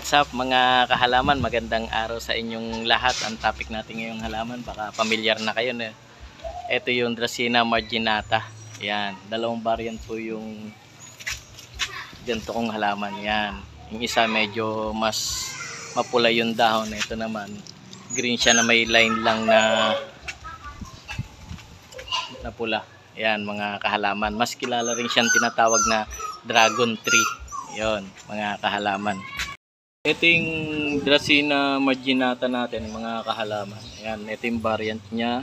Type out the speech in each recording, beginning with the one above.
what's up mga kahalaman? Magandang araw sa inyong lahat. Ang topic natin ngayong halaman, baka familiar na kayo na. Ito yung Dracaena marginata. Yan, dalawang variant po yung ganito kong halaman. Yan, yung isa medyo mas mapula yung dahon. Ito naman, green siya na may line lang na pula. Yan mga kahalaman. Mas kilala rin siyang tinatawag na dragon tree. Yon mga kahalaman. Ito yung Dracaena marginata natin mga kahalaman. Yan, ito yung variant niya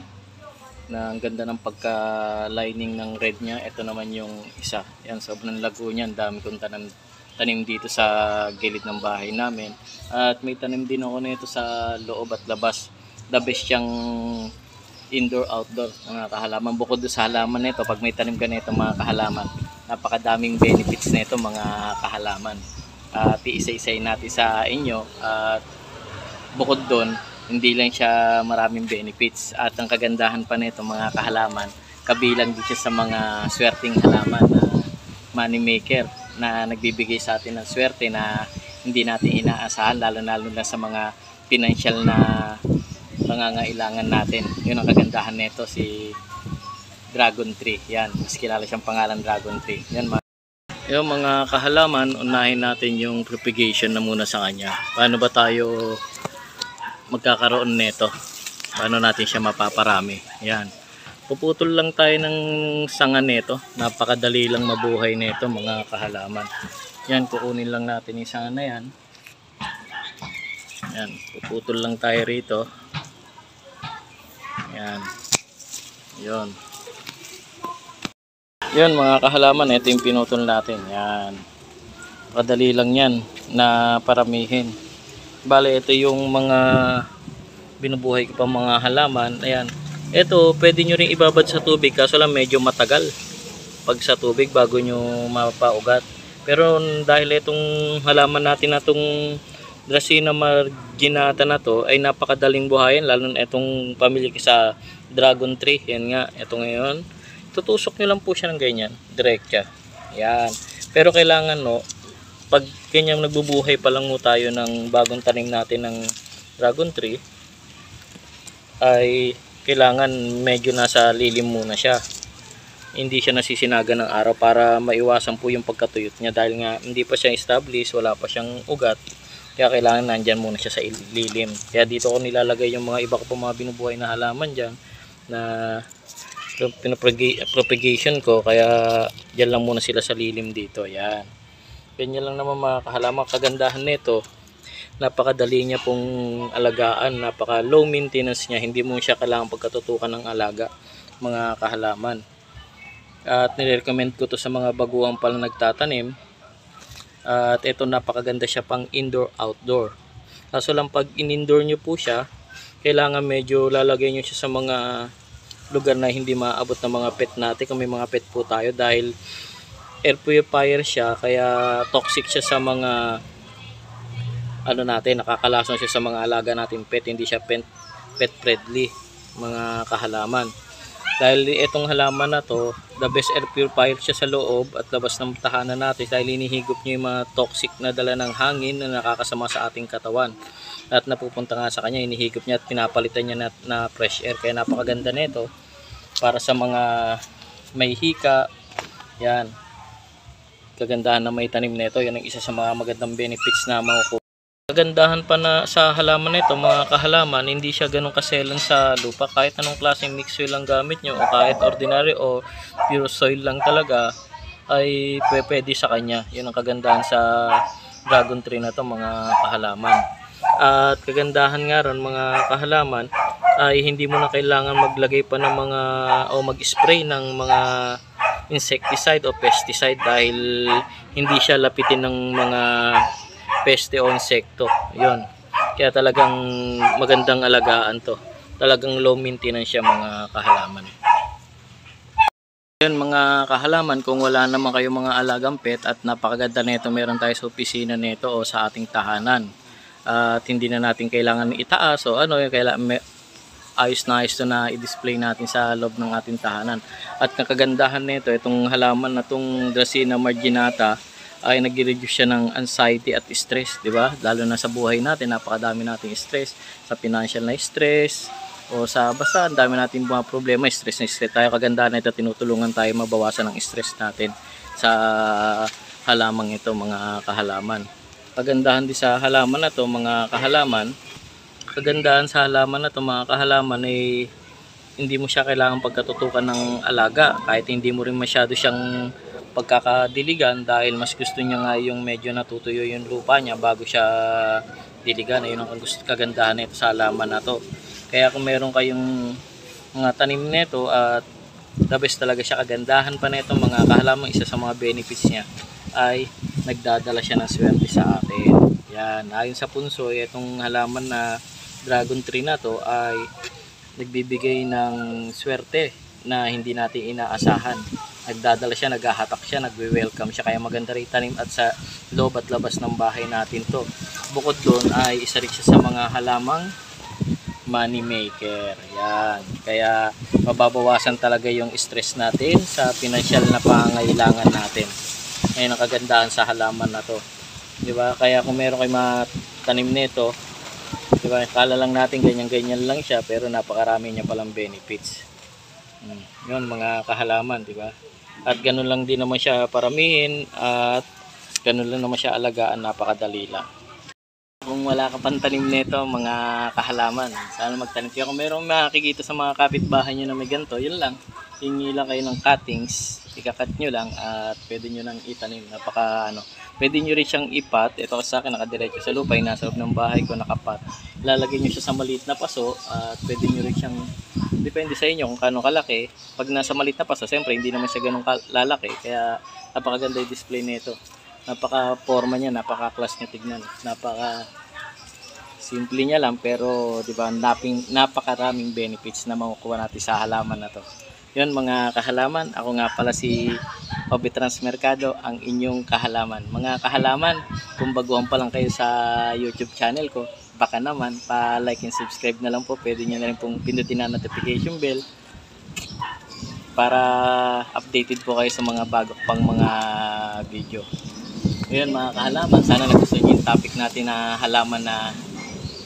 na ang ganda ng pagka-lining ng red niya. Ito naman yung isa. Yan, sobrang lago niyan. Dami kong tanim dito sa gilid ng bahay namin. At may tanim din ako nito sa loob at labas. The best siyang indoor-outdoor mga kahalaman. Bukod sa halaman nito, pag may tanim ka nito mga kahalaman, napakadaming benefits nito mga kahalaman. At iisa-isay natin sa inyo. At bukod doon, hindi lang siya maraming benefits. At ang kagandahan pa nito mga kahalaman, kabilang din siya sa mga swerteng halaman na money maker na nagbibigay sa atin ng swerte na hindi natin inaasahan, lalo na sa mga financial na pangangailangan natin. Yun ang kagandahan nito, si dragon tree. Yan, mas kilala siyang pangalan dragon tree. Yan yung mga kahalaman, unahin natin yung propagation na muna sa kanya. Paano ba tayo magkakaroon nito? Paano natin siya mapaparami? Yan. Puputol lang tayo ng sanga nito. Napakadali lang mabuhay nito mga kahalaman. Yan, kukunin lang natin yung sanga na yan. Yan, puputol lang tayo rito. Yan. Yun. Yun mga kahalaman, ito yung pinutol natin. Yan. Kadali lang yan na paramihin. Bale, ito yung mga binubuhay ko pa mga halaman. Ayan. Ito, pwede nyo rin ibabad sa tubig. Kaso lang medyo matagal pag sa tubig bago nyo mapaugat. Pero dahil itong halaman natin na itong Dracaena marginata na to ay napakadaling buhayin. Lalo na itong pamilya sa dragon tree. Yan nga, ito ngayon. Tutusok nyo lang po siya ng ganyan, diretsa. Yan. Pero kailangan pag kanyang nagbubuhay pa lang tayo ng bagong tanim natin ng dragon tree, ay kailangan medyo nasa lilim muna siya. Hindi siya nasisinagan ng araw para maiwasan po yung pagkatuyot niya dahil nga hindi pa siya established, wala pa siyang ugat. Kaya kailangan nandyan muna siya sa lilim. Kaya dito ko nilalagay yung mga iba ko pa mga binubuhay na halaman dyan na propagation ko, kaya dyan lang muna sila sa lilim dito. Yan, ganyan lang naman mga kahalaman. Kagandahan nito, napakadali niya pong alagaan, napaka low maintenance niya, hindi mo siya kailangan pagkatutukan ng alaga mga kahalaman. At nirecommend ko to sa mga baguhang pala nagtatanim. At ito, napakaganda siya pang indoor outdoor. Kaso lang pag in-indoor nyo po siya, kailangan medyo lalagay nyo siya sa mga lugar na hindi maabot ng mga pet natin kung may mga pet po tayo, dahil air purifier siya, kaya toxic siya sa mga natin, nakakalason siya sa mga alaga natin pet, hindi siya pet friendly mga kahalaman. Dahil itong halaman na to, the best air purifier siya sa loob at labas ng tahanan natin, dahil inihigop niya yung mga toxic na dala ng hangin na nakakasama sa ating katawan at napupunta nga sa kanya, inihigop niya at pinapalitan niya na fresh air. Kaya napakaganda nito para sa mga may hika. Yan, kagandahan na may tanim nito. Yan ang isa sa mga magandang benefits na makukuha. Kagandahan pa na sa halaman nito mga kahalaman, hindi siya ganun kaselan sa lupa. Kahit anong klaseng mix soil lang gamit nyo, o kahit ordinary o pure soil lang talaga, ay pwede sa kanya. Yun ang kagandahan sa dragon tree na to mga kahalaman. At kagandahan nga ron mga kahalaman, ay hindi mo na kailangan maglagay pa ng mga o mag-spray ng mga insecticide o pesticide, dahil hindi siya lapitin ng mga peste o insekto. Yun, kaya talagang magandang alagaan to. Talagang low maintenance siya mga kahalaman. Yun mga kahalaman, kung wala naman kayo mga alagang pet at napakaganda nito, meron tayo sa opisina nito o sa ating tahanan. At hindi na natin kailangan itaas o kailangan ayos na ayos to na i-display natin sa loob ng ating tahanan. At ang kagandahan nito, itong halaman na itong Dracaena marginata, ay nagre-reduce siya ng anxiety at stress, di ba? Lalo na sa buhay natin, napakadami nating stress, sa financial na stress, o sa basta ang dami nating mga problema, stress na stress tayo. Kagandahan nito, tinutulungan tayo mabawasan ng stress natin sa halamang ito, mga kahalaman. Kagandahan din sa halaman na to, mga kahalaman, kagandahan sa halaman na to, mga kahalaman, ay hindi mo siya kailangan pagkatutukan ng alaga, kahit hindi mo rin masyado siyang pagkakadiligan, dahil mas gusto niya nga yung medyo natutuyo yung lupa niya bago siya diligan. Ayun ang kagandahan nito sa halaman na to. Kaya kung meron kayong mga tanim nito, at the best talaga siya, kagandahan pa nito mga kahalaman, isa sa mga benefits niya ay nagdadala siya ng swerte sa atin. Yan, ayon sa Punsoy, itong halaman na dragon tree na to ay nagbibigay ng swerte na hindi natin inaasahan. Nagdadala siya, naghahatak siya, nagwe-welcome siya, kaya maganda rin tanim at sa loob at labas ng bahay natin to. Bukod doon ay isa rin siya sa mga halamang money maker. Yan, kaya mababawasan talaga yung stress natin sa financial na pangangailangan natin. Ngayon ang kagandahan sa halaman na to, di ba? Kaya kung meron kayo matanim nito, di ba, kala lang natin ganyan-ganyan lang siya, pero napakarami niya palang benefits. Yun mga kahalaman, di ba? At ganun lang din naman siya paramihin, at ganun lang naman siya alagaan, napakadali lang. Kung wala ka pang tanim nito, mga kahalaman, sana magtanim kayo. Kung merong makikita sa mga kapitbahay nyo na may ganito, yun lang, hingi lang kayo ng cuttings, ikakat nyo lang at pwede nyo nang itanim. Pwede nyo rin siyang ipat. Ito sa akin nakadiretso sa lupa, nasa loob ng bahay ko nakapat. Lalagay nyo siya sa maliit na paso, at pwede nyo rin siyang, depende sa inyo kung kano kalaki. Pag nasa maliit na paso, siyempre hindi naman siya ganun lalaki, kaya napakaganda yung display nito. Napaka forma niya, napaka class niya tignan, napaka simple niya lang, pero di ba, napakaraming benefits na makukuha natin sa halaman na to. Yun mga kahalaman, ako nga pala si Hobby Transmercado, ang inyong kahalaman. Mga kahalaman, kung baguhan pa lang kayo sa YouTube channel ko, baka naman pa-like and subscribe na lang po. Pwede nyo na rin pong pindutin na notification bell para updated po kayo sa mga bago pang mga video. Ngayon mga kahalaman, sana nagustuhan nyo yung topic natin na halaman na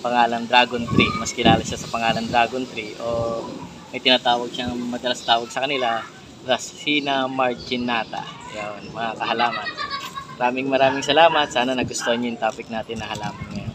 pangalan Dragon Tree. Mas kilala siya sa pangalan Dragon Tree, o may tinatawag siyang madalas tawag sa kanila Dracena marginata. Yan mga kahalaman. Maraming salamat. Sana nagustuhan nyo yung topic natin na halaman ngayon.